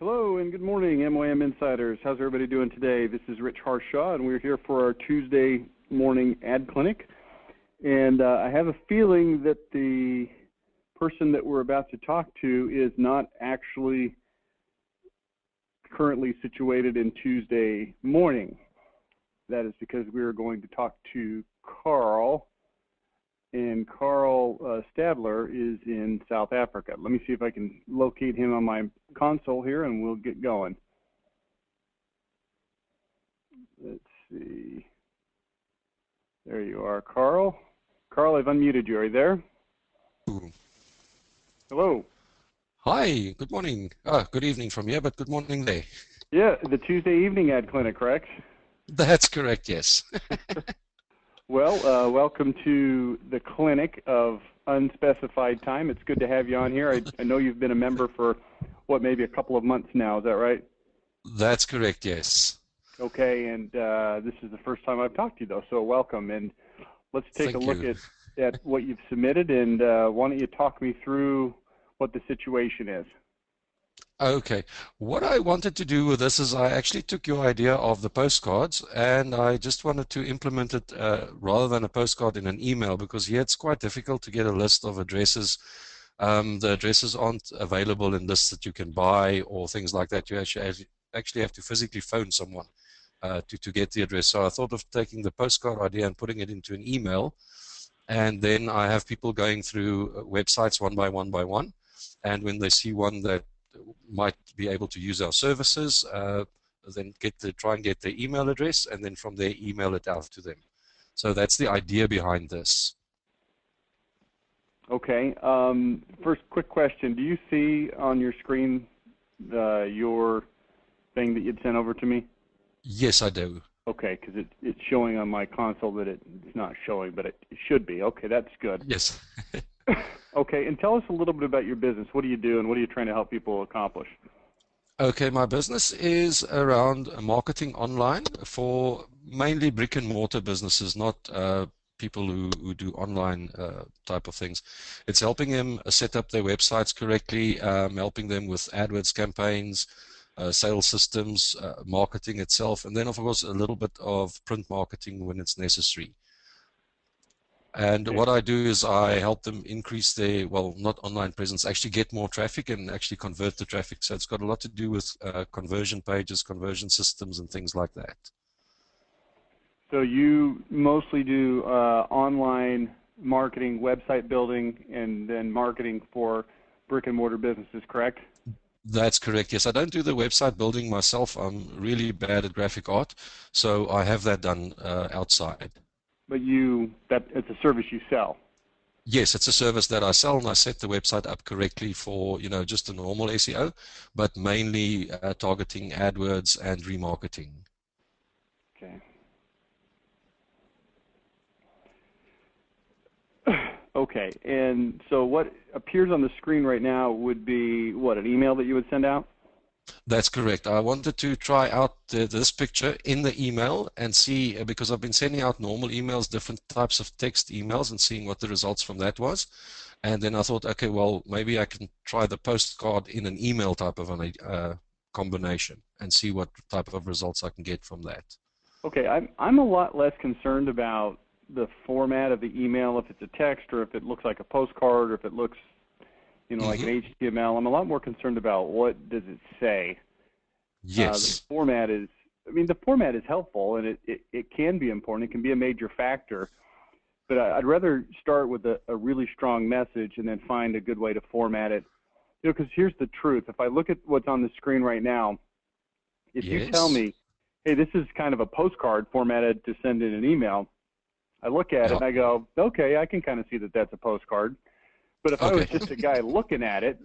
Hello and good morning, MYM Insiders. How's everybody doing today? This is Rich Harshaw, and we're here for our Tuesday morning ad clinic. And I have a feeling that the person that we're about to talk to is not actually currently situated in Tuesday morning. That is because we are going to talk to Carl, and Carl Stadler is in South Africa. Let me see if I can locate him on my console here, and we'll get going. Let's see. There you are, Carl. Carl, I've unmuted you. Are you there? Hello. Hi, good morning. Good evening from here, but good morning there. Yeah, the Tuesday evening ad clinic, correct? That's correct, yes. Well, welcome to the clinic of unspecified time. It's good to have you on here. I know you've been a member for, what, maybe a couple of months now. Is that right? That's correct, yes. Okay, and this is the first time I've talked to you, though, so welcome. And let's take a look at what you've submitted, and why don't you talk me through what the situation is? Okay, what I wanted to do with this is I actually took your idea of the postcards and I just wanted to implement it rather than a postcard in an email, because here it's quite difficult to get a list of addresses. The addresses aren't available in lists that you can buy or things like that. You actually have to physically phone someone to get the address. So I thought of taking the postcard idea and putting it into an email, and then I have people going through websites one by one, and when they see one that might be able to use our services, then try and get their email address, and then from there email it out to them. So that's the idea behind this. Okay. First, quick question. Do you see on your screen your thing that you'd sent over to me? Yes, I do. Okay, because it's showing on my console that it's not showing, but it should be. Okay, that's good. Yes. Okay, and tell us a little bit about your business. What do you do, and what are you trying to help people accomplish? Okay, my business is around marketing online for mainly brick and mortar businesses, not people who do online type of things. It's helping them set up their websites correctly, helping them with AdWords campaigns, sales systems, marketing itself, and then of course a little bit of print marketing when it's necessary. And what I do is I help them increase their, well, not online presence, actually get more traffic and actually convert the traffic. So it's got a lot to do with conversion pages, conversion systems, and things like that. So you mostly do online marketing, website building, and then marketing for brick and mortar businesses, correct? That's correct, yes. I don't do the website building myself. I'm really bad at graphic art, so I have that done outside. But it's a service you sell. Yes, it's a service that I sell, and I set the website up correctly for, just a normal SEO, but mainly targeting AdWords and remarketing. Okay. Okay, and so what appears on the screen right now would be, what, an email that you would send out? That's correct. I wanted to try out this picture in the email and see, because I've been sending out normal emails, different types of text emails, and seeing what the results from that was. And then I thought, okay, well, maybe I can try the postcard in an email type of a combination and see what type of results I can get from that. Okay, I'm a lot less concerned about the format of the email, if it's a text or if it looks like a postcard or if it looks like an HTML. I'm a lot more concerned about what does it say. Yes. The format is helpful, and it can be important. It can be a major factor. But I'd rather start with a really strong message and then find a good way to format it. Because here's the truth. If I look at what's on the screen right now, if you tell me, hey, this is kind of a postcard formatted to send in an email, I look at it and I go, okay, I can kind of see that that's a postcard. But if I was just a guy looking at it,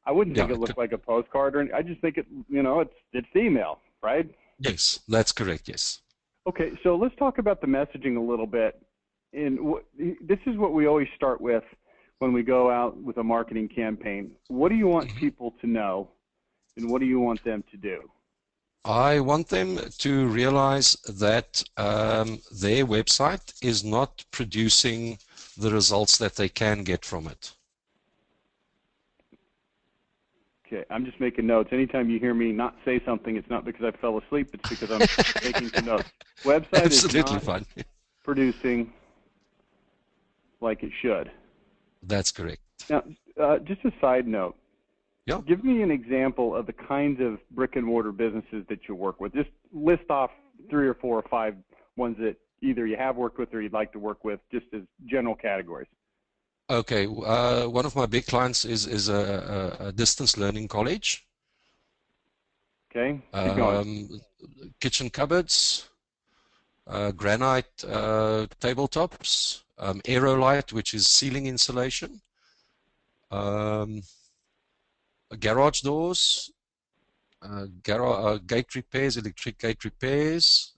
I wouldn't think it looked like a postcard. I just think it's the email, right? Yes, that's correct, yes. Okay, so let's talk about the messaging a little bit. And this is what we always start with when we go out with a marketing campaign. What do you want people to know, and what do you want them to do? I want them to realize that their website is not producing the results that they can get from it. Okay, I'm just making notes. Anytime you hear me not say something, it's not because I fell asleep. It's because I'm taking some notes. Website is Absolutely not fine. producing like it should. That's correct. Now, just a side note. Yeah. Give me an example of the kinds of brick and mortar businesses that you work with. Just list off 3 or 4 or 5 ones that either you have worked with or you'd like to work with, just as general categories. Okay. One of my big clients is a distance learning college. Okay, keep going. Kitchen cupboards, granite tabletops, Aerolite, which is ceiling insulation, garage doors, gate repairs, electric gate repairs,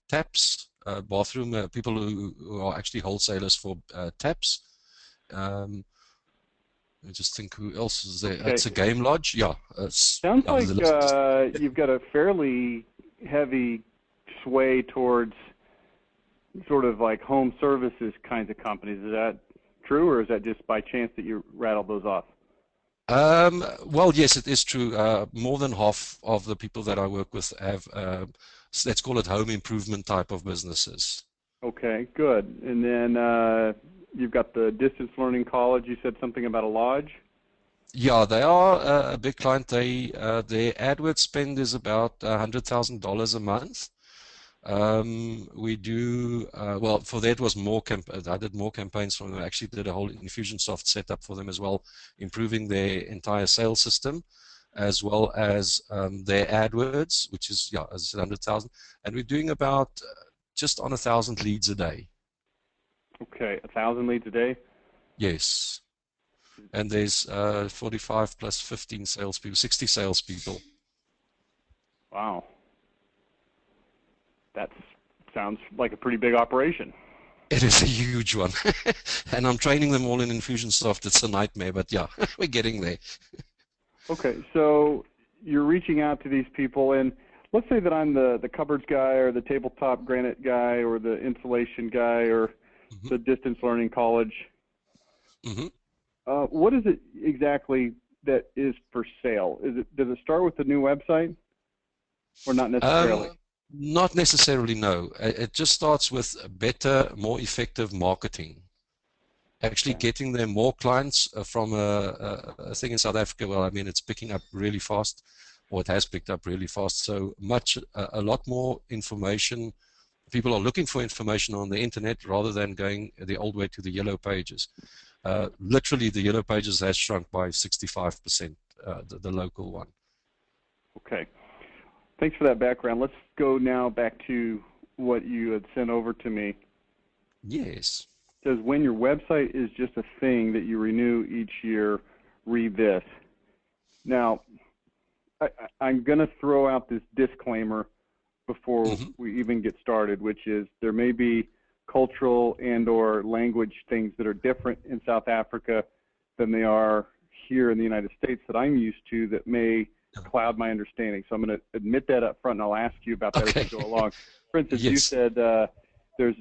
taps, bathroom, people who are actually wholesalers for taps. I just think who else is there. Okay. It's a game lodge. Yeah. Sounds yeah, like you've got a fairly heavy sway towards sort of like home services kinds of companies. Is that true, or is that just by chance that you rattled those off? Well, yes, it is true. More than half of the people that I work with have, let's call it home improvement type of businesses. Okay, good. And then you've got the distance learning college. You said something about a lodge? Yeah, they are a big client. Their AdWords spend is about $100,000 a month. We do well for that was more I did more campaigns for them. I actually did a whole Infusionsoft setup for them as well, improving their entire sales system, as well as their AdWords, which is, yeah, as I said, 100,000, and we're doing about just on 1,000 leads a day. Okay, 1,000 leads a day? Yes. And there's 45 plus 15 salespeople, 60 salespeople. Wow. That sounds like a pretty big operation. It is a huge one. And I'm training them all in Infusionsoft. It's a nightmare, but yeah, we're getting there. Okay, so you're reaching out to these people, and let's say that I'm the cupboards guy or the tabletop granite guy or the insulation guy or the distance learning college. What is it exactly that is for sale? Does it start with the new website, or not necessarily? Not necessarily, no. It just starts with better, more effective marketing. Actually getting them more clients from a thing in South Africa. Well, I mean, it's picking up really fast, or it has picked up really fast. So a lot more information. People are looking for information on the internet rather than going the old way to the yellow pages. Literally, the yellow pages has shrunk by 65%, the local one. Okay. Thanks for that background. Let's go now back to what you had sent over to me. Yes. It says, when your website is just a thing that you renew each year, read this. Now, I'm going to throw out this disclaimer before we even get started, which is there may be cultural and or language things that are different in South Africa than they are here in the United States that I'm used to that may cloud my understanding. So I'm going to admit that up front, and I'll ask you about that as we go along. For instance, you said there's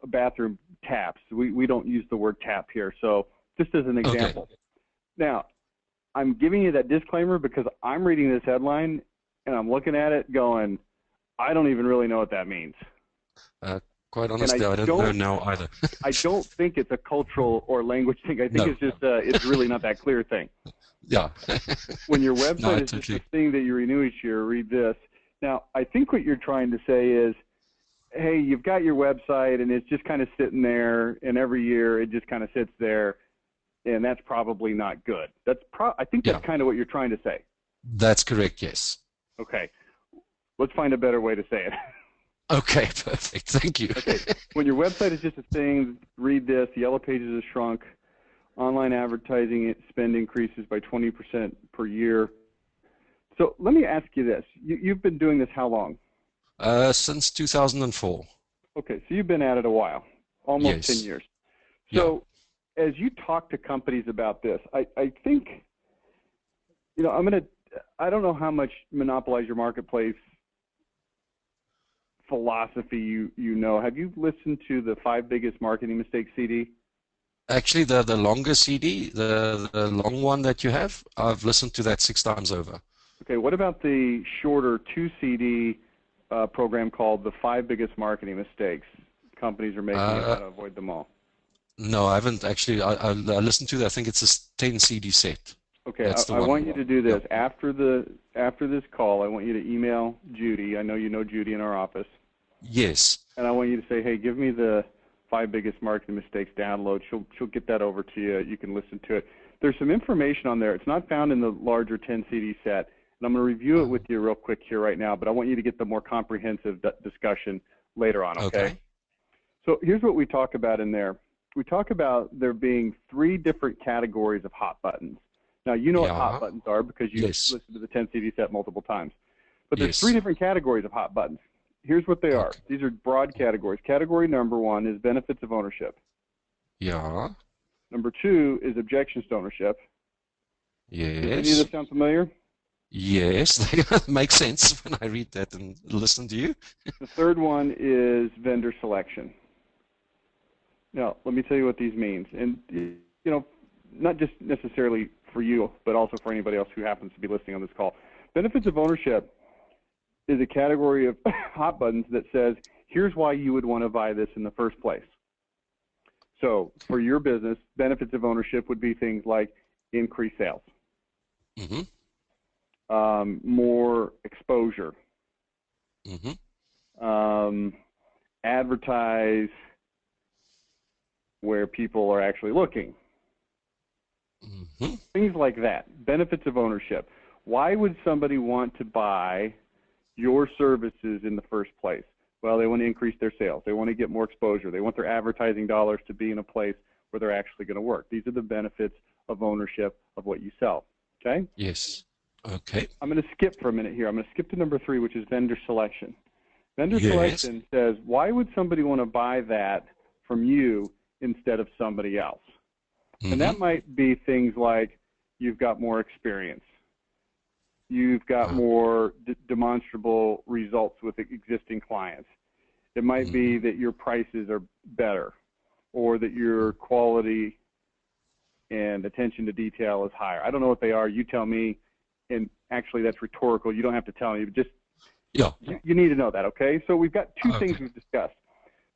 bathroom taps. We don't use the word tap here. So just as an example. Now, I'm giving you that disclaimer because I'm reading this headline and I'm looking at it going, I don't even really know what that means. Quite honestly, I don't know now either. I don't think it's a cultural or language thing. I think it's just it's really not that clear thing. Yeah. When your website is just a thing that you renew each year, read this. Now, I think what you're trying to say is, hey, you've got your website and it's just kind of sitting there, and every year it just kind of sits there, and that's probably not good. I think that's kind of what you're trying to say. That's correct, yes. Okay. Let's find a better way to say it. Okay, perfect. Thank you. Okay. When your website is just a thing, read this. The yellow pages have shrunk. Online advertising spend increases by 20% per year. So let me ask you this. You've been doing this how long? Since 2004. Okay, so you've been at it a while, almost 10 years. So as you talk to companies about this, I think, I don't know how much Monopolize Your Marketplace philosophy you know. Have you listened to the 5 Biggest Marketing Mistakes CD? Actually, the longer CD, the long one that you have, I've listened to that 6 times over. Okay, what about the shorter 2 CD program called The Five Biggest Marketing Mistakes Companies Are Making and How Uh, to Avoid Them All? no, I haven't actually. I listened to that. I think it's a 10 CD set. Okay, That's the I one. want you to do Yeah. this. After this call, I want you to email Judy. I know you know Judy in our office. Yes. And I want you to say, hey, give me the five biggest marketing mistakes download. She'll get that over to you. You can listen to it. There's some information on there. It's not found in the larger 10 CD set. And I'm going to review it with you real quick here right now, but I want you to get the more comprehensive discussion later on, okay? Okay. So here's what we talk about in there. We talk about there being 3 different categories of hot buttons. Now, you know what hot Yeah. buttons are because you've Yes. listened to the 10 CD set multiple times. But there's 3 Yes. different categories of hot buttons. Here's what they are. Okay. These are broad categories. Category number 1 is benefits of ownership. Yeah. Number 2 is objections to ownership. Does any of Yes. this sound familiar? Yes. They make sense when I read that and listen to you. The third one is vendor selection. Now, let me tell you what these means. And, you know, not just necessarily for you, but also for anybody else who happens to be listening on this call. Benefits of ownership is a category of hot buttons that says, here's why you would want to buy this in the first place. So for your business, benefits of ownership would be things like increased sales, Mm-hmm. more exposure, Mm-hmm. advertise where people are actually looking, Mm-hmm. things like that. Benefits of ownership. Why would somebody want to buy your services in the first place? Well, they want to increase their sales. They want to get more exposure. They want their advertising dollars to be in a place where they're actually going to work. These are the benefits of ownership of what you sell. Okay? Yes. Okay. I'm going to skip for a minute here. I'm going to skip to number 3, which is vendor selection. Vendor Yes. selection says, why would somebody want to buy that from you instead of somebody else? And Mm-hmm. that might be things like you've got more experience. You've got more demonstrable results with existing clients. It might be Mm-hmm. that your prices are better or that your quality and attention to detail is higher. I don't know what they are. You tell me. And actually, that's rhetorical. You don't have to tell me. Just Yeah. you need to know that, okay? So we've got 2 things Okay. we've discussed.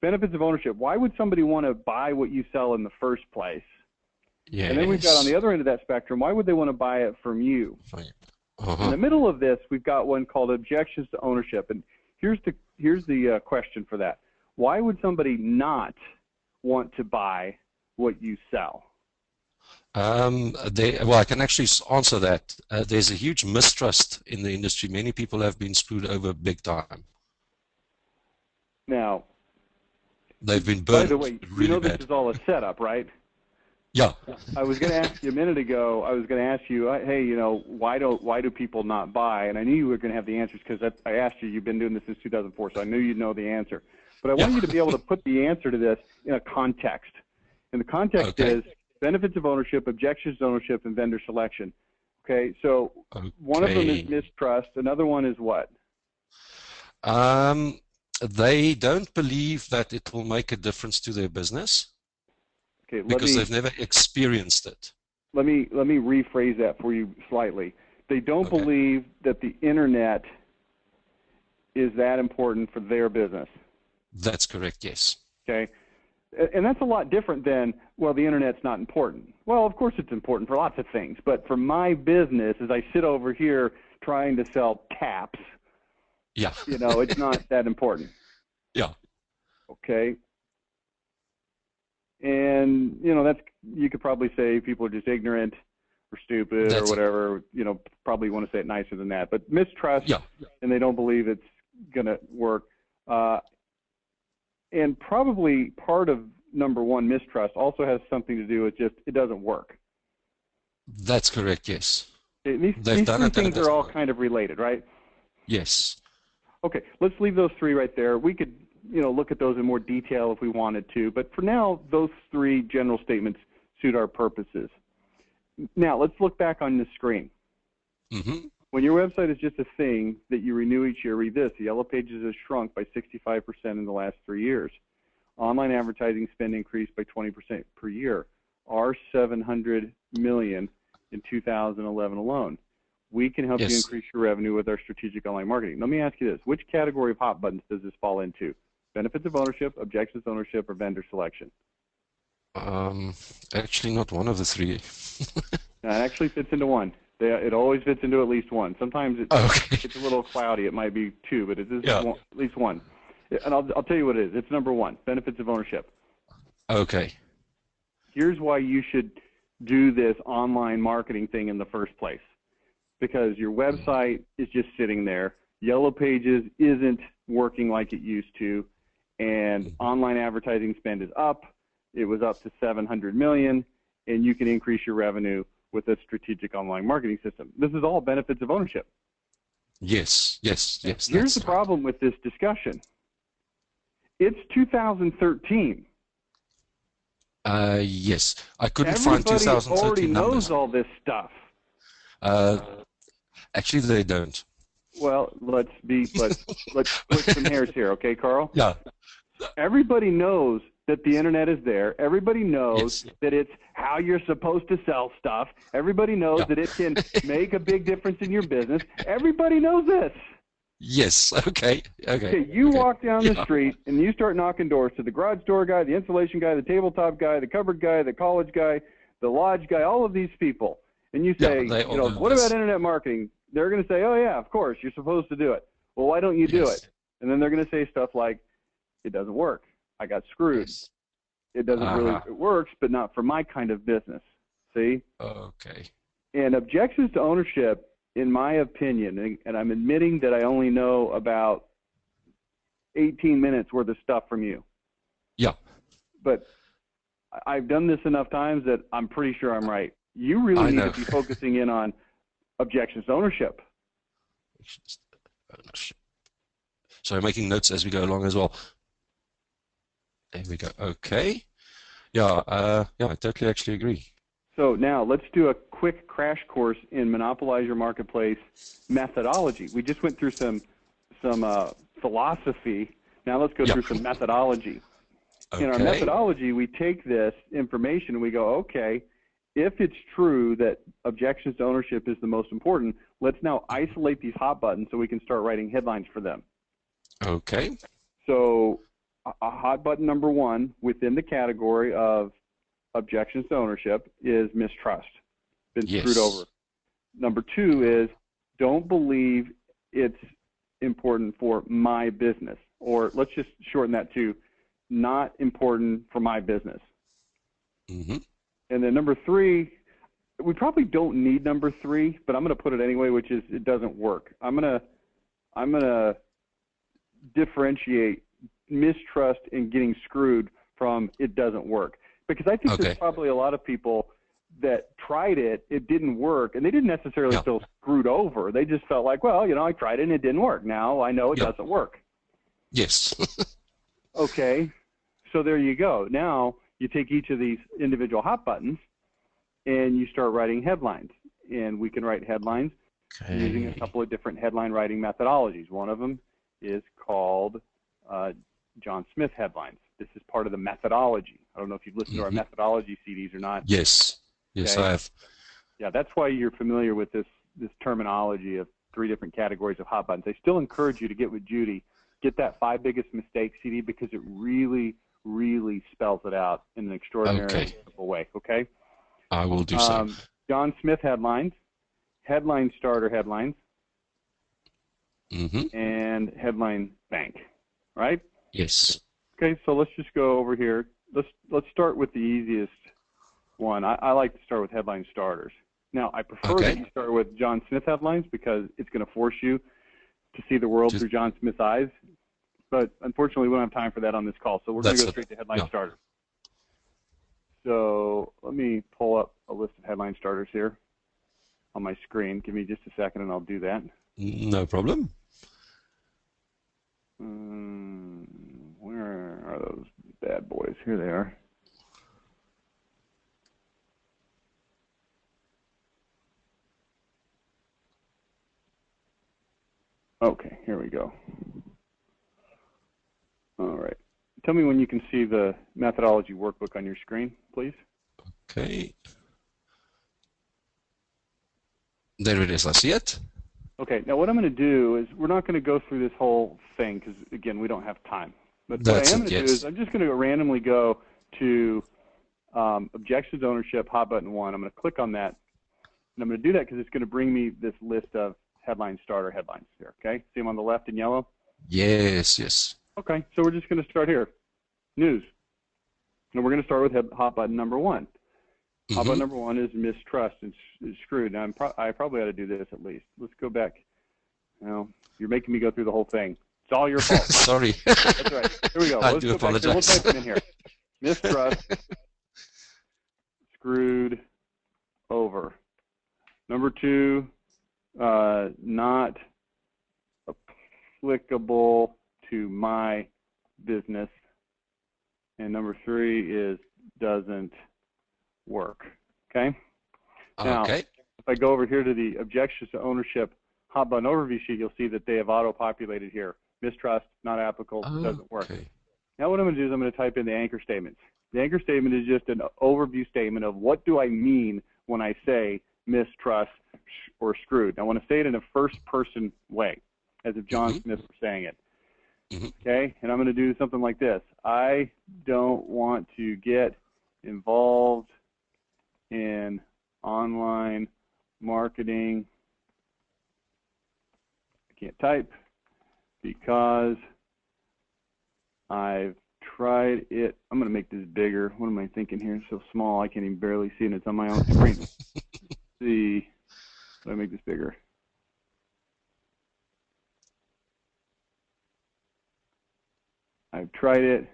Benefits of ownership. Why would somebody want to buy what you sell in the first place? And then we've got on the Yes. other end of that spectrum, why would they want to buy it from you? Fine. In Uh-huh. the middle of this, we've got one called objections to ownership. And here's the question for that. Why would somebody not want to buy what you sell? Well, I can actually answer that. There's a huge mistrust in the industry. Many people have been screwed over big time. Now, They've been by the burned way, you really know this bad. is all a setup, right? Yeah. I was going to ask you a minute ago. I was going to ask you, hey, you know, why do people not buy? And I knew you were going to have the answers because I asked you. You've been doing this since 2004, so I knew you'd know the answer. But I Yeah. wanted you to be able to put the answer to this in a context. And the context Okay. is benefits of ownership, objections to ownership, and vendor selection. Okay, so one of them is Okay. mistrust. Another one is what? Um, they don't believe that it will make a difference to their business Okay, because they've never experienced it. let me rephrase that for you slightly. They don't Okay. believe that the internet is that important for their business. That's correct. Yes. Okay, and that's a lot different than, well, the internet's not important. Well, of course it's important for lots of things, but for my business, as I sit over here trying to sell taps, Yeah. you know, it's not that important. Yeah. Okay, and you know, that's, you could probably say people are just ignorant or stupid or That's it. whatever. You know, probably want to say it nicer than that, but mistrust, Yeah. and they don't believe it's going to work. And probably part of number 1, mistrust, also has something to do with just it doesn't work. That's correct. Yes. These They've done 3 it and it things are doesn't all work. kind of related, right? Yes. Okay, let's leave those 3 right there. We could, you know, look at those in more detail if we wanted to, but for now, those 3 general statements suit our purposes. Now, let's look back on the screen. Mm-hmm. When your website is just a thing that you renew each year, read this. The Yellow Pages has shrunk by 65% in the last 3 years. Online advertising spend increased by 20% per year. our 700 million in 2011 alone. We can help you increase your revenue with our strategic online marketing. Let me ask you this. Which category of hot buttons does this fall into? Benefits of ownership, objections to ownership, or vendor selection? Actually not one of the three. Now, it actually fits into one. It always fits into at least one. Sometimes it's a little cloudy. It might be two, but it is at least one. And I'll tell you what it is. It's number one, benefits of ownership. Okay. Here's why you should do this online marketing thing in the first place. Because your website is just sitting there. Yellow Pages isn't working like it used to. And online advertising spend is up. It was up to 700 million. And you can increase your revenue with a strategic online marketing system. This is all benefits of ownership. Yes. Here's the problem with this discussion. It's 2013. Yes. I couldn't find 2013 Everybody already numbers. knows all this stuff. Actually, they don't. Well, let's split some hairs here, okay, Carl? Yeah. Everybody knows that the internet is there. Everybody knows that it's how you're supposed to sell stuff. Everybody knows that it can make a big difference in your business. Everybody knows this. Yes. Okay. You walk down the street and you start knocking doors to the garage door guy, the insulation guy, the tabletop guy, the cupboard guy, the college guy, the lodge guy, all of these people. And you say, what about internet marketing? They're going to say, oh, yeah, of course, you're supposed to do it. Well, why don't you do it? And then they're going to say stuff like, it doesn't work. I got screwed. It doesn't really, it works, but not for my kind of business. See? Okay. And objections to ownership, in my opinion, and I'm admitting that I only know about 18 minutes worth of stuff from you. Yeah. But I've done this enough times that I'm pretty sure I'm right. You really need to be focusing in on objections to ownership. So I'm making notes as we go along as well. There we go. Okay. Yeah, I totally actually agree. So now let's do a quick crash course in Monopolize Your Marketplace methodology. We just went through some philosophy. Now let's go through some methodology. Okay. In our methodology, we take this information and we go, okay, if it's true that objections to ownership is the most important, let's now isolate these hot buttons so we can start writing headlines for them. Okay. So a hot button number one within the category of objections to ownership is mistrust. Been screwed over. Number two is don't believe it's important for my business. Or let's just shorten that to not important for my business. Mm-hmm. And then number three, we probably don't need number three, but I'm going to put it anyway, which is it doesn't work. I'm gonna differentiate mistrust and getting screwed from it doesn't work, because I think there's probably a lot of people that tried it, it didn't work, and they didn't necessarily feel screwed over. They just felt like, well, I tried it and it didn't work. Now I know it doesn't work. Yes. Okay, so there you go. Now you take each of these individual hot buttons and you start writing headlines. And we can write headlines using a couple of different headline writing methodologies. One of them is called John Smith headlines. This is part of the methodology. I don't know if you've listened to our methodology CDs or not. Yes. Yes, I have. Yeah, that's why you're familiar with this terminology of 3 different categories of hot buttons. I still encourage you to get with Judy, get that 5 Biggest Mistakes CD, because it really, really spells it out in an extraordinary simple way. Okay? I will do so. John Smith headlines, headline starter headlines, and headline bank, right? Yes. Okay, so let's just go over here. Let's start with the easiest one. I like to start with headline starters. Now, I prefer that you start with John Smith headlines because it's going to force you to see the world through John Smith's eyes. But unfortunately, we don't have time for that on this call, so we're going to go straight to headline starters. So let me pull up a list of headline starters here on my screen. Give me just a second, and I'll do that. No problem. Where are those bad boys? Here they are. Okay, here we go. All right. Tell me when you can see the methodology workbook on your screen, please. Okay. There it is. I see it. Okay, now what I'm going to do is we're not going to go through this whole thing because, again, we don't have time. But what I That's am it, going to do is yes. I'm just going to randomly go to Objections Ownership Hot Button 1. I'm going to click on that, and I'm going to do that because it's going to bring me this list of headline starter headlines here, okay? See them on the left in yellow? Yes, yes. Okay, so we're just going to start here. News. And we're going to start with hot button number 1. Hot button number 1 is mistrust and screwed. Now, I probably ought to do this at least. Let's go back. Now, you're making me go through the whole thing. It's all your fault. Sorry. That's right. Here we go. I Let's do go back there. We'll apologize. type them in here. Mistrust, screwed over. Number 2, not applicable to my business. And number 3 is doesn't work. Okay? Now, Okay. if I go over here to the Objections to Ownership Hot Button Overview sheet, you'll see that they have auto-populated here. Mistrust, not applicable, doesn't work. Okay. Now what I'm going to do is I'm going to type in the anchor statements. The anchor statement is just an overview statement of what do I mean when I say mistrust or screwed. I want to say it in a first-person way, as if John Smith were saying it. Okay, and I'm going to do something like this. I don't want to get involved in online marketing. I can't type because I've tried it. I'm going to make this bigger. What am I thinking here? It's so small I can't even barely see it. It's on my own screen. Let's see. Let me make this bigger. I've tried it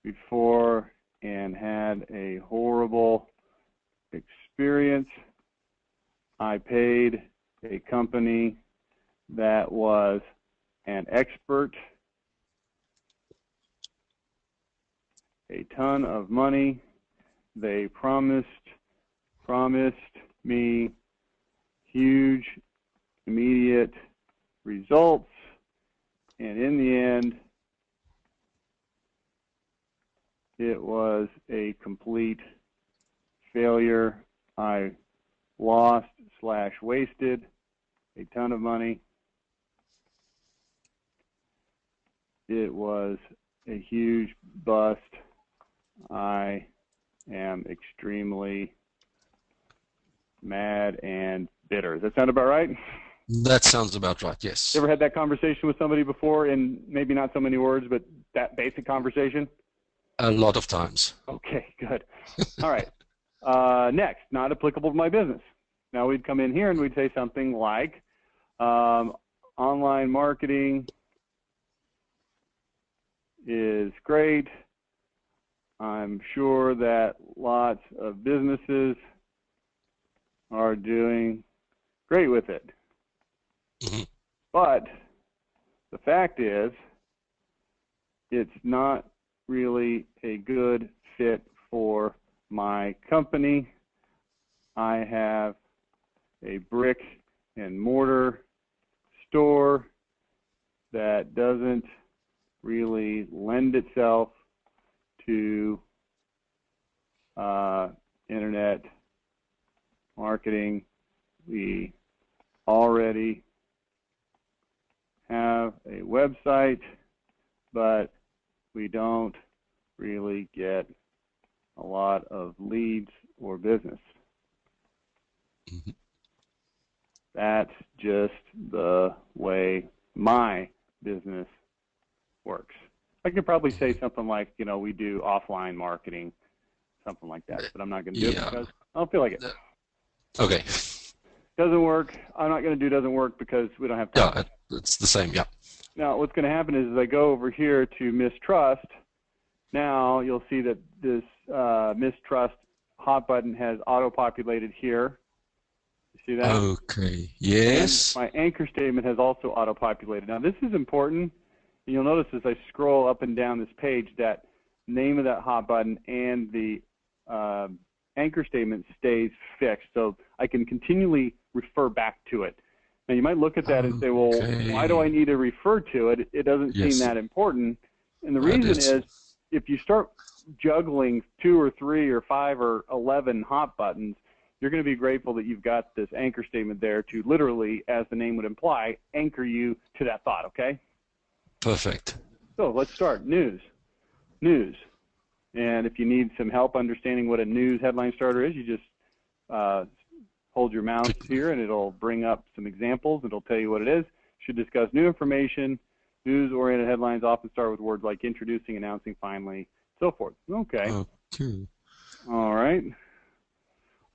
before and had a horrible experience. I paid a company that was an expert a ton of money. They promised me huge immediate results, and in the end it was a complete failure. I lost/wasted a ton of money. It was a huge bust. I am extremely mad and bitter. Does that sound about right? That sounds about right, yes. You ever had that conversation with somebody before in maybe not so many words, but that basic conversation? A lot of times. Okay, good. All right. Next, not applicable to my business. Now we'd come in here and we'd say something like online marketing is great. I'm sure that lots of businesses are doing great with it. But the fact is, it's not really a good fit for my company. I have a brick and mortar store that doesn't really lend itself to internet marketing. We already have a website, but we don't really get a lot of leads or business. That's just the way my business works. I could probably say something like, you know, we do offline marketing, something like that, but I'm not going to do it because I don't feel like it. Okay. Doesn't work. I'm not going to do doesn't work because we don't have time. Yeah, it's the same, yeah. Now, what's going to happen is as I go over here to mistrust, now you'll see that this mistrust hot button has auto-populated here. You see that? Okay, yes. And my anchor statement has also auto-populated. Now, this is important. You'll notice as I scroll up and down this page that name of that hot button and the anchor statement stays fixed, so I can continually refer back to it. Now, you might look at that and say, well, why do I need to refer to it? It doesn't seem that important. And the reason is if you start juggling 2 or 3 or 5 or 11 hot buttons, you're going to be grateful that you've got this anchor statement there to literally, as the name would imply, anchor you to that thought, okay? Perfect. So let's start. News. News. And if you need some help understanding what a news headline starter is, you just hold your mouse here and it'll bring up some examples. It'll tell you what it is. Should discuss new information. News-oriented headlines often start with words like introducing, announcing, finally, so forth. Okay. Okay. All right.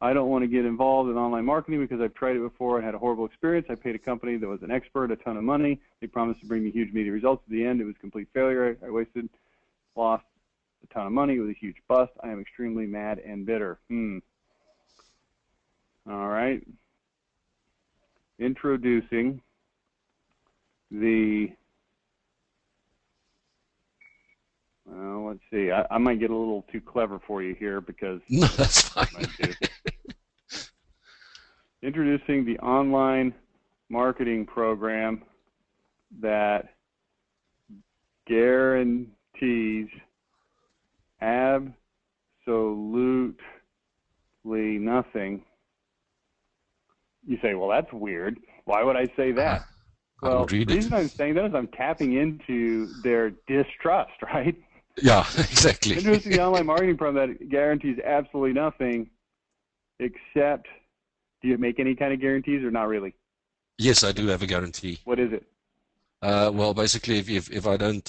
I don't want to get involved in online marketing because I've tried it before and had a horrible experience. I paid a company that was an expert a ton of money. They promised to bring me huge media results. At the end, it was a complete failure. I lost a ton of money. It was a huge bust. I am extremely mad and bitter. All right. Introducing the, well, let's see. I might get a little too clever for you here because No, that's fine. Introducing the online marketing program that guarantees absolutely nothing. You say, well, that's weird. Why would I say that? Well, the reason I'm saying that is I'm tapping into their distrust, right? Yeah, exactly. Introducing the online marketing program that guarantees absolutely nothing except, do you make any kind of guarantees or not really? Yes, I do have a guarantee. What is it? Well, basically, if I don't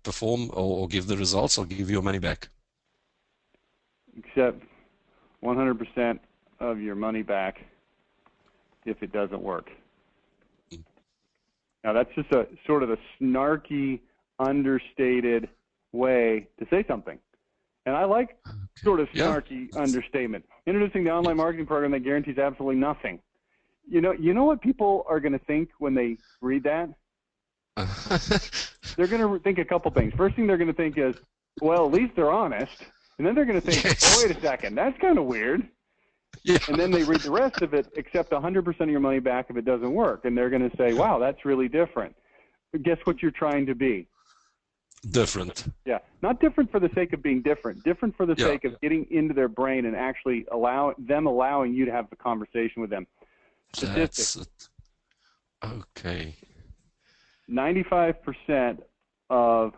perform or give the results, I'll give you your money back. Except 100% of your money back if it doesn't work. Now, that's just a sort of a snarky, understated way to say something. And I like sort of snarky understatement. Introducing the online marketing program that guarantees absolutely nothing. You know what people are going to think when they read that? They're going to think a couple things. First thing they're going to think is, well, at least they're honest. And then they're going to think, oh, wait a second, that's kind of weird. Yeah. And then they read the rest of it, accept 100% of your money back if it doesn't work. And they're going to say, wow, that's really different. But guess what you're trying to be? Different. Yeah, not different for the sake of being different. Different for the sake of getting into their brain and actually allowing you to have the conversation with them. Statistics. Okay. 95% of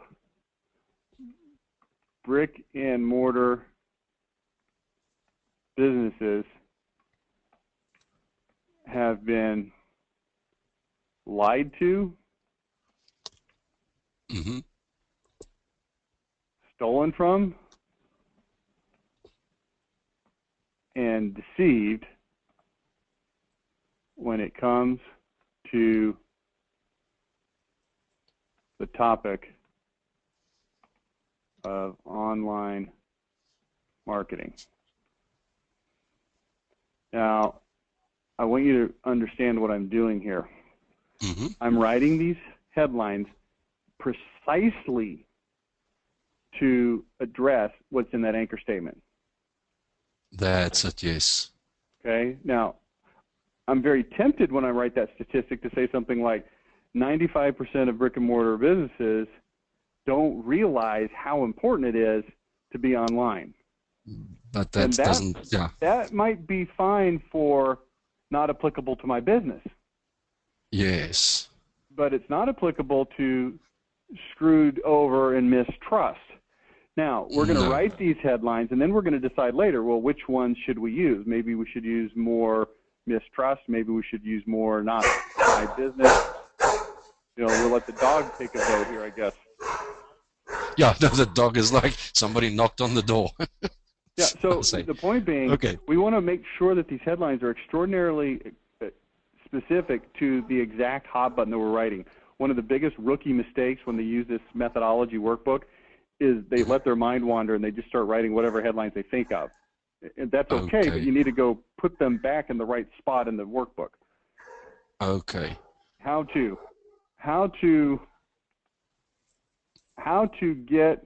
brick and mortar businesses have been lied to, stolen from, and deceived when it comes to the topic of online marketing. Now, I want you to understand what I'm doing here. I'm writing these headlines precisely to address what's in that anchor statement. That's it, yes. Okay? Now, I'm very tempted when I write that statistic to say something like 95% of brick and mortar businesses don't realize how important it is to be online. But that might be fine for not applicable to my business. Yes. But it's not applicable to screwed over and mistrust. Now, we're going to write these headlines, and then we're going to decide later, well, which ones should we use? Maybe we should use more mistrust. Maybe we should use more not my business. We'll let the dog take a vote here, I guess. Yeah, no, the dog is like somebody knocked on the door. Yeah, so the point being, we want to make sure that these headlines are extraordinarily specific to the exact hot button that we're writing. One of the biggest rookie mistakes when they use this methodology workbook is they let their mind wander and they just start writing whatever headlines they think of. And that's okay, but you need to go put them back in the right spot in the workbook. Okay. How to get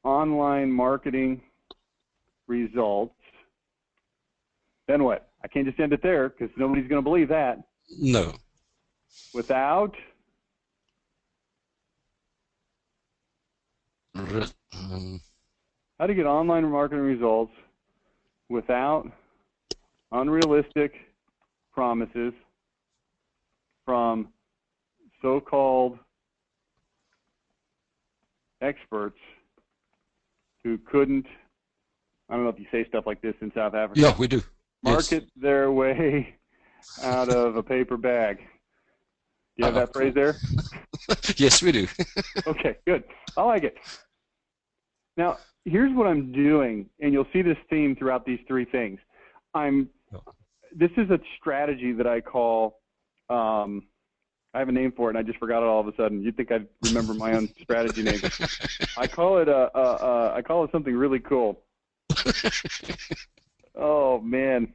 online marketing results. Then what? I can't just end it there because nobody's going to believe that. No. Without how to get online marketing results without unrealistic promises from so-called experts who couldn't, I don't know if you say stuff like this in South Africa. Yeah, we do. Market their way out of a paper bag. Do you have that Cool. phrase there? Yes, we do. Okay, good. I like it. Now, here's what I'm doing, and you'll see this theme throughout these three things. This is a strategy that I call, I have a name for it, and I just forgot it all of a sudden. You'd think I'd remember my own strategy name. I call it something really cool. Oh, man.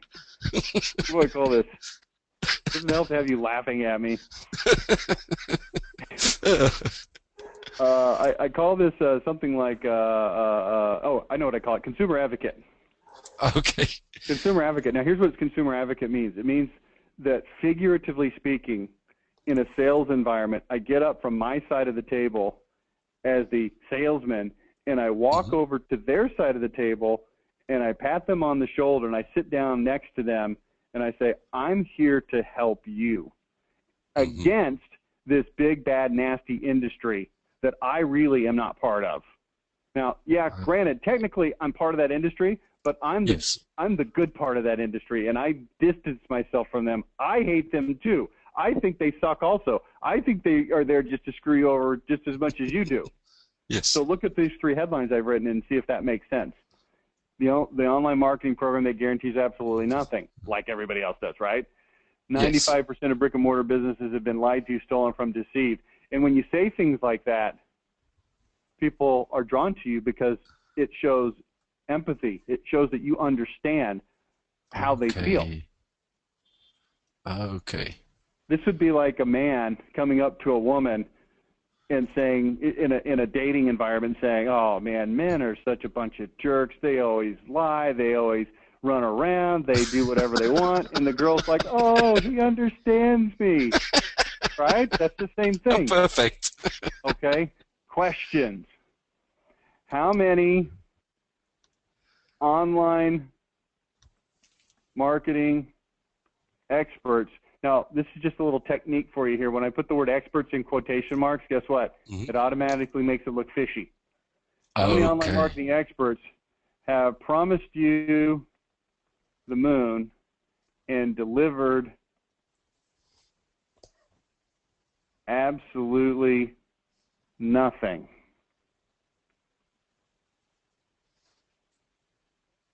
What do I call this? Doesn't help to have you laughing at me. I call this something like, oh, I know what I call it, consumer advocate. Okay. Consumer advocate. Now, here's what consumer advocate means. It means that, figuratively speaking, in a sales environment, I get up from my side of the table as the salesman, and I walk over to their side of the table, and I pat them on the shoulder, and I sit down next to them, and I say, I'm here to help you against this big, bad, nasty industry that I really am not part of. Now, yeah, granted, technically I'm part of that industry, but I'm the good part of that industry, and I distance myself from them. I hate them too. I think they suck also. I think they are there just to screw you over just as much as you do. Yes. So look at these three headlines I've written and see if that makes sense. The online marketing program that guarantees absolutely nothing, like everybody else does, right? 95% of brick and mortar businesses have been lied to, stolen from, deceived. And when you say things like that, people are drawn to you because it shows empathy. It shows that you understand how they feel. Okay. This would be like a man coming up to a woman and saying, in a dating environment, saying, oh, man, men are such a bunch of jerks. They always lie. They always run around. They do whatever they want. And the girl's like, oh, he understands me. Right? That's the same thing. Oh, perfect. Okay. Questions. How many online marketing experts? Now, this is just a little technique for you here. When I put the word experts in quotation marks, guess what? It automatically makes it look fishy. How many online marketing experts have promised you the moon and delivered absolutely nothing?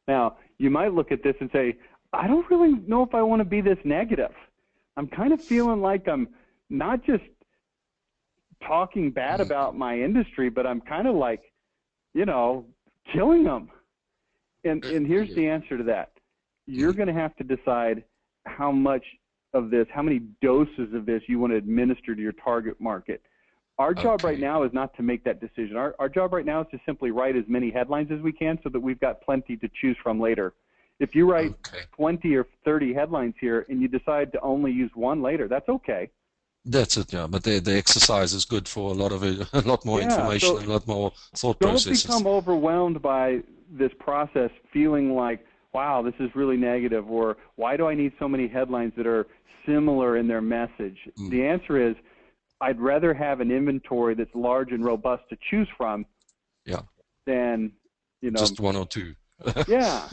Now, you might look at this and say, I don't really know if I want to be this negative. I'm kind of feeling like I'm not just talking bad about my industry, but I'm kind of like, killing them. And here's the answer to that. You're going to have to decide how much of this, how many doses of this you want to administer to your target market. Our job right now is not to make that decision. Our job right now is to simply write as many headlines as we can so that we've got plenty to choose from later. If you write 20 or 30 headlines here and you decide to only use one later, that's okay. That's it, yeah. But the exercise is good for a lot more information, and a lot more thought processes. Don't become overwhelmed by this process, feeling like, wow, this is really negative, or why do I need so many headlines that are similar in their message? The answer is, I'd rather have an inventory that's large and robust to choose from than, just one or two. Yeah.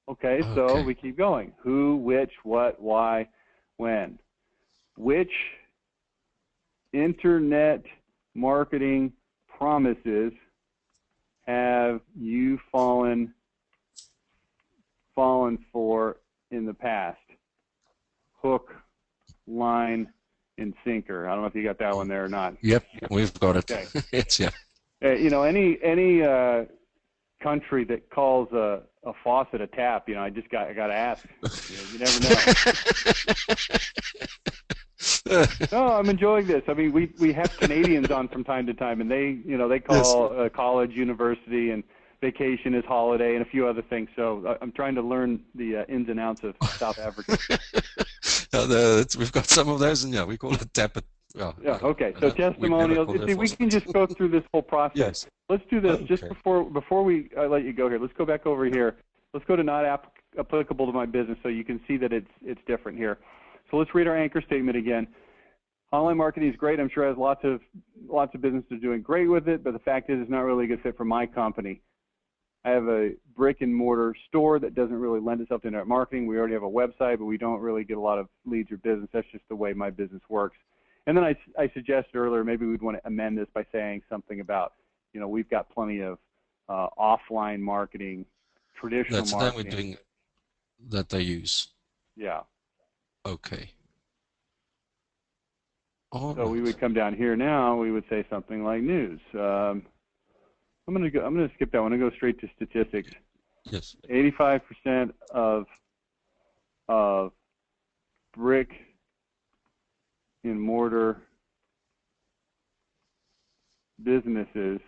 Okay, so we keep going. Who, which, what, why, when. Which internet marketing promises have you fallen for in the past? Hook, line, and sinker. I don't know if you got that one there or not. Yep, we've got it. Okay. It's any country that calls a faucet a tap, I got to ask. You never know. No, I'm enjoying this. I mean, we have Canadians on from time to time, and they call college university and vacation is holiday and a few other things. So I'm trying to learn the ins and outs of South Africa. We've got some of those, and we call it tap Yeah. Okay. So testimonials. See, we can just go through this whole process. Yes. Let's do this Okay. just before we let you go here. Let's go back over here. Let's go to not applicable to my business, so you can see that it's different here. So let's read our anchor statement again. Online marketing is great. I'm sure has lots of businesses doing great with it, but the fact is, it's not really a good fit for my company. I have a brick and mortar store that doesn't really lend itself to internet marketing. We already have a website, but we don't really get a lot of leads or business. That's just the way my business works. And then I suggested earlier maybe we'd want to amend this by saying something about, we've got plenty of offline marketing, traditional That's marketing. we're doing that they use. Yeah. Okay. So we would come down here now. We would say something like news. I'm gonna skip that one and go straight to statistics. Yes. 85% of brick and mortar businesses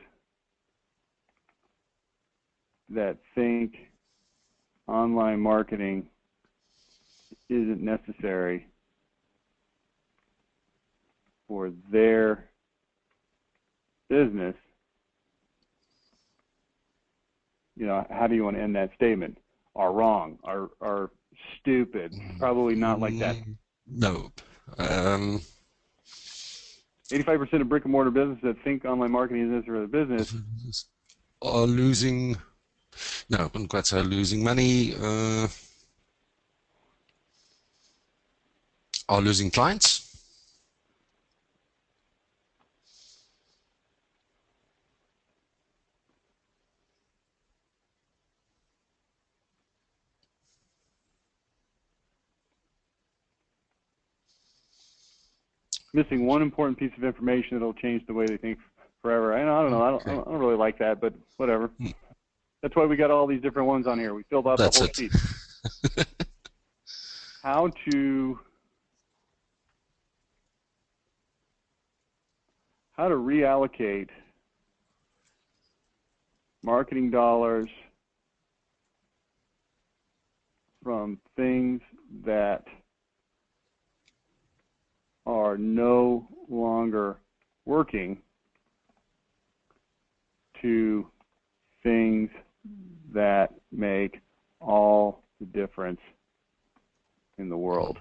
that think online marketing isn't necessary for their business. How do you want to end that statement? Are wrong, are stupid, probably not like that. Nope. 85% of brick and mortar businesses that think online marketing is necessary for their business are losing, no, I wouldn't quite say losing money, are losing clients. Missing one important piece of information that'll change the way they think forever. I don't know. Okay. I don't really like that, but whatever. That's why we got all these different ones on here. We filled out That's the whole it. sheet. How to reallocate marketing dollars from things that are no longer working to things that make all the difference in the world.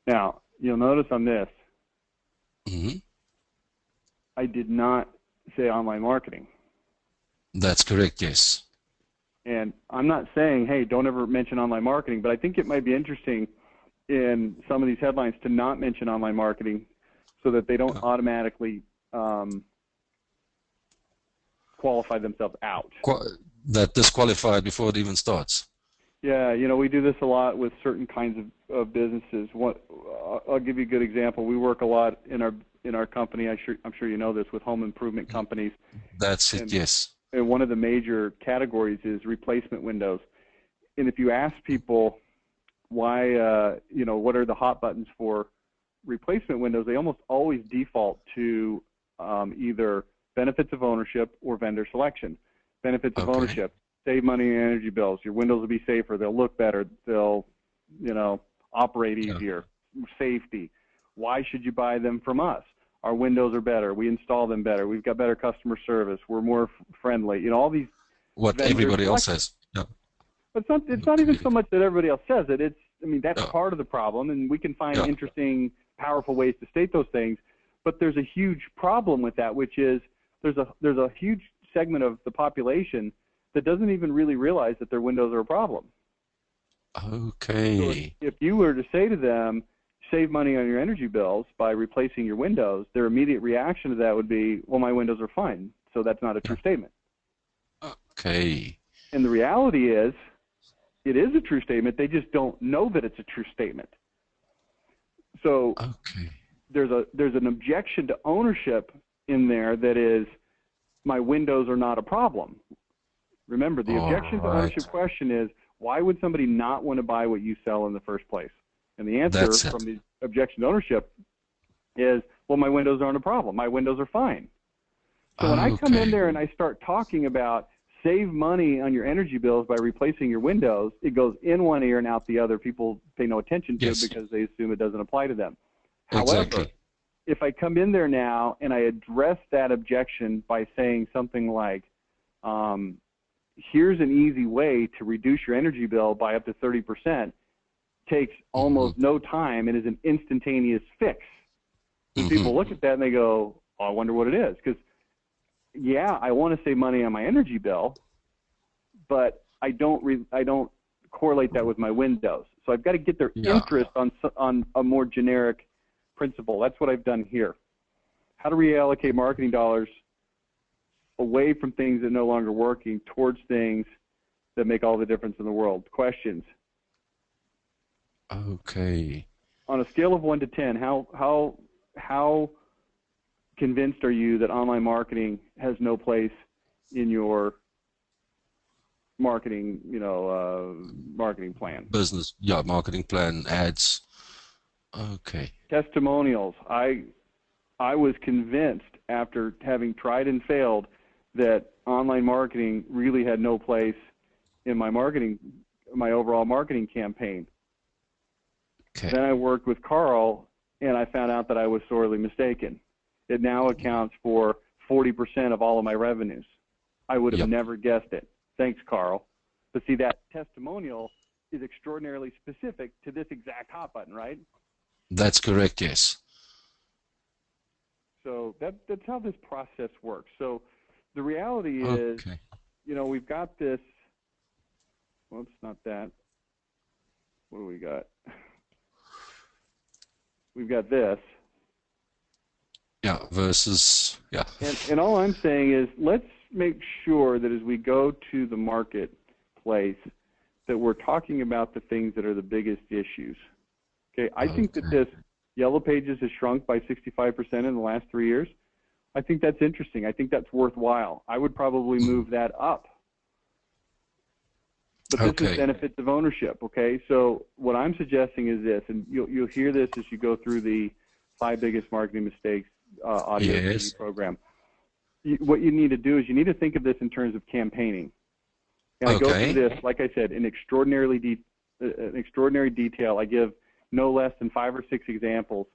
Now, you'll notice on this, I did not say online marketing. That's correct, yes. And I'm not saying, hey, don't ever mention online marketing, but I think it might be interesting in some of these headlines to not mention online marketing so that they don't automatically qualify themselves out. That disqualified before it even starts. Yeah, we do this a lot with certain kinds of businesses. I'll give you a good example. We work a lot in our company. I'm sure you know this, with home improvement companies. That's it, yes. And one of the major categories is replacement windows. And if you ask people why, what are the hot buttons for replacement windows, they almost always default to either benefits of ownership or vendor selection. Benefits of ownership: save money on energy bills. Your windows will be safer. They'll look better. They'll, operate easier. Safety. Why should you buy them from us? Our windows are better. We install them better. We've got better customer service. We're more friendly. All these. What everybody else says. Yeah. But it's not even so much that everybody else says it. That's part of the problem, and we can find interesting, powerful ways to state those things. But there's a huge problem with that, which is there's a huge segment of the population that doesn't even really realize that their windows are a problem. Okay. So if you were to say to them, save money on your energy bills by replacing your windows, their immediate reaction to that would be, well, my windows are fine. So that's not a true statement. Okay. And the reality is, it is a true statement. They just don't know that it's a true statement. So there's an objection to ownership in there that is, my windows are not a problem. Remember, the objection to ownership question is, why would somebody not want to buy what you sell in the first place? And the answer from the objection to ownership is, well, my windows aren't a problem. My windows are fine. So when I come in there and I start talking about save money on your energy bills by replacing your windows, it goes in one ear and out the other. People pay no attention to it because they assume it doesn't apply to them. However, if I come in there now and I address that objection by saying something like, here's an easy way to reduce your energy bill by up to 30%, takes almost no time and is an instantaneous fix. And people look at that and they go, oh, I wonder what it is. Because, yeah, I want to save money on my energy bill, but I don't correlate that with my windows. So I've got to get their interest on a more generic principle. That's what I've done here. How to reallocate marketing dollars away from things that are no longer working towards things that make all the difference in the world. Questions? Okay. On a scale of 1 to 10, how convinced are you that online marketing has no place in your marketing, marketing plan? Business, marketing plan, ads. Okay. Testimonials. I was convinced after having tried and failed that online marketing really had no place in my overall marketing campaign. Okay. Then I worked with Carl, and I found out that I was sorely mistaken. It now accounts for 40% of all of my revenues. I would have never guessed it. Thanks, Carl. But see, that testimonial is extraordinarily specific to this exact hot button, right? That's correct, yes. So that's how this process works. So the reality is, we've got this, well, it's not that. What do we got? We've got this. Yeah, versus, And all I'm saying is let's make sure that as we go to the marketplace that we're talking about the things that are the biggest issues. Okay, I think that this Yellow Pages has shrunk by 65% in the last 3 years. I think that's interesting. I think that's worthwhile. I would probably move that up. But this is benefits of ownership, okay? So what I'm suggesting is this, and you'll hear this as you go through the 5 biggest marketing mistakes audio TV program. What you need to do is you need to think of this in terms of campaigning. And I go through this, like I said, in extraordinary detail. I give no less than 5 or 6 examples.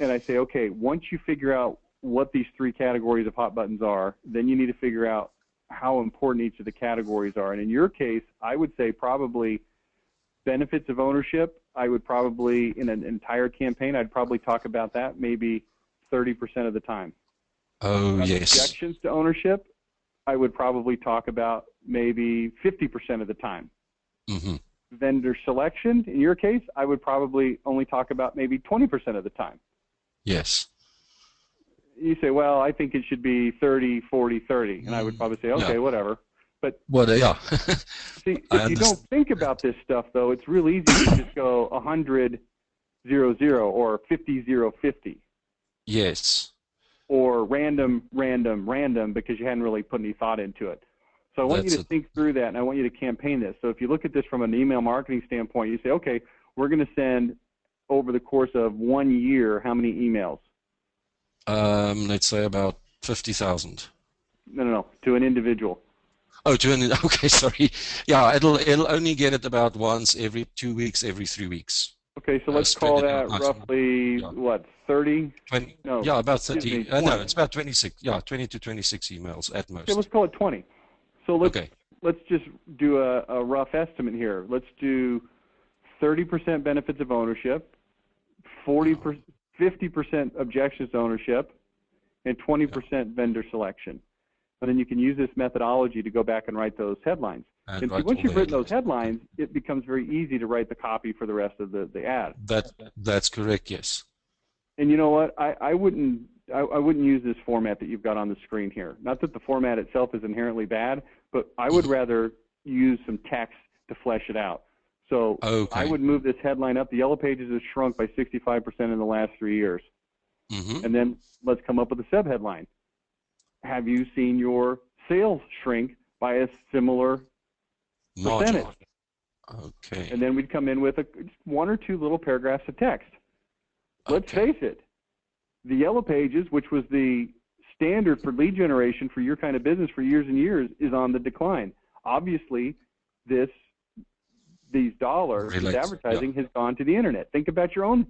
And I say, okay, once you figure out what these 3 categories of hot buttons are, then you need to figure out how important each of the categories are. And in your case, I would say probably benefits of ownership. I would probably, in an entire campaign, I'd probably talk about that maybe 30% of the time. Oh, yes. Objections to ownership, I would probably talk about maybe 50% of the time. Vendor selection, in your case, I would probably only talk about maybe 20% of the time. Yes. You say, well, I think it should be 30, 40, 30. And I would probably say, okay, whatever. But see, if you don't think about this stuff, though, it's real easy to just go 100, 0, 0, or 50, 0, 50. Yes. Or random, random, random, because you hadn't really put any thought into it. So I want you to think through that, and I want you to campaign this. So if you look at this from an email marketing standpoint, you say, okay, we're going to send over the course of 1 year, how many emails? Let's say about 50,000. No, to an individual. Oh, okay, sorry. Yeah, it'll only get it about once every 2 weeks, every 3 weeks. Okay, so let's call that roughly, what, 30? 20, no, about 30. No, it's about 26. Yeah, 20 to 26 emails at most. Okay, let's call it 20. So let's just do a rough estimate here. Let's do 30% benefits of ownership, 50% objections to ownership, and 20% vendor selection. And then you can use this methodology to go back and write those headlines. And see, once you've written those headlines, it becomes very easy to write the copy for the rest of the ad. That's correct, yes. And you know what? I wouldn't use this format that you've got on the screen here. Not that the format itself is inherently bad, but I would rather use some text to flesh it out. So I would move this headline up. The Yellow Pages has shrunk by 65% in the last 3 years. And then let's come up with a subheadline. Have you seen your sales shrink by a similar percentage? Okay. And then we'd come in with 1 or 2 little paragraphs of text. Let's face it, the Yellow Pages, which was the standard for lead generation for your kind of business for years and years, is on the decline. Obviously, these dollars, this advertising has gone to the internet. Think about your own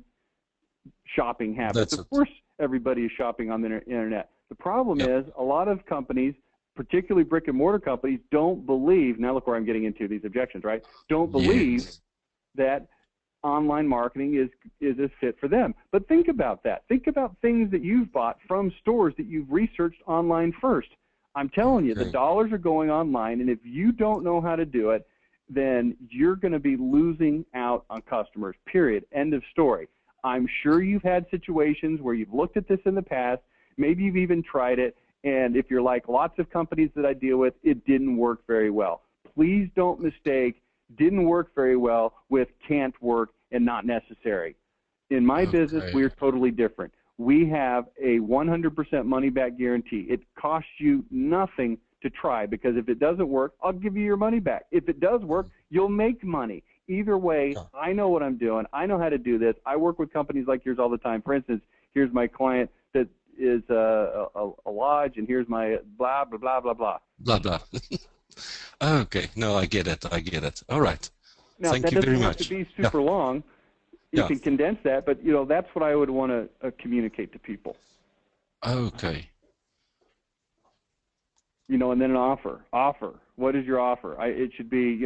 shopping habits. Of course, everybody is shopping on the internet. The problem Yep. is a lot of companies, particularly brick and mortar companies, don't believe, now look where I'm getting into these objections, right? Don't believe Yes. that online marketing is a fit for them. But think about that. Think about things that you've bought from stores that you've researched online first. I'm telling you, the Okay. dollars are going online, and if you don't know how to do it, then you're going to be losing out on customers, period. End of story. I'm sure you've had situations where you've looked at this in the past, maybe you've even tried it, and if you're like lots of companies that I deal with, it didn't work very well. Please don't mistake didn't work very well with can't work and not necessary. In my business, Okay. we're totally different. We have a 100% money back guarantee. It costs you nothing to try, because if it doesn't work, I'll give you your money back. If it does work, you'll make money. Either way, Yeah. I know what I'm doing. I know how to do this. I work with companies like yours all the time. For instance, here's my client that is a lodge, and here's my blah, blah, blah, blah, blah. Blah, blah. Okay. No, I get it. I get it. All right. Now, Thank that you very doesn't have to much. be Yeah. super long. You Yeah. can condense that, but that's what I would want to communicate to people. Okay. And then an offer. What is your offer? It should be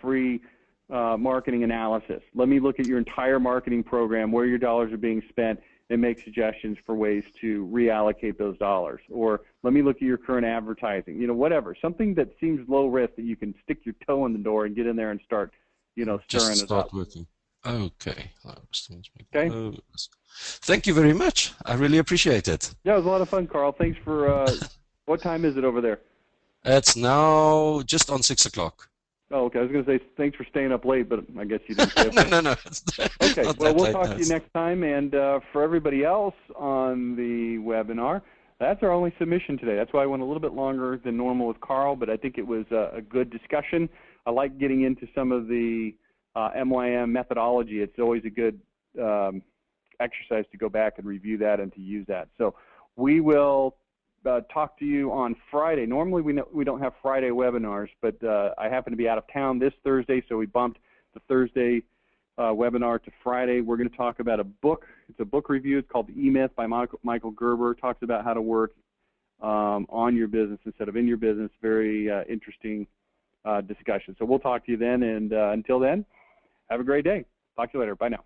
free marketing analysis. Let me look at your entire marketing program, where your dollars are being spent, and make suggestions for ways to reallocate those dollars. Or let me look at your current advertising. Whatever. Something that seems low risk that you can stick your toe in the door and get in there and start stirring Just it up. start working. Okay. Okay. Thank you very much. I really appreciate it. Yeah, it was a lot of fun, Carl. Thanks for. What time is it over there? It's now just on 6 o'clock. Oh, okay. I was going to say thanks for staying up late, but I guess you didn't stay up No, late. no, no. Okay. Not Well, that we'll late, talk no. to you next time. And for everybody else on the webinar, that's our only submission today. That's why I went a little bit longer than normal with Carl, but I think it was a good discussion. I like getting into some of the MYM methodology. It's always a good exercise to go back and review that and to use that. So we will talk to you on Friday. Normally we don't have Friday webinars, but I happen to be out of town this Thursday, so we bumped the Thursday webinar to Friday. We're going to talk about a book. It's a book review. It's called The E-Myth by Michael Gerber. It talks about how to work on your business instead of in your business. Very interesting discussion. So we'll talk to you then, and until then, have a great day. Talk to you later. Bye now.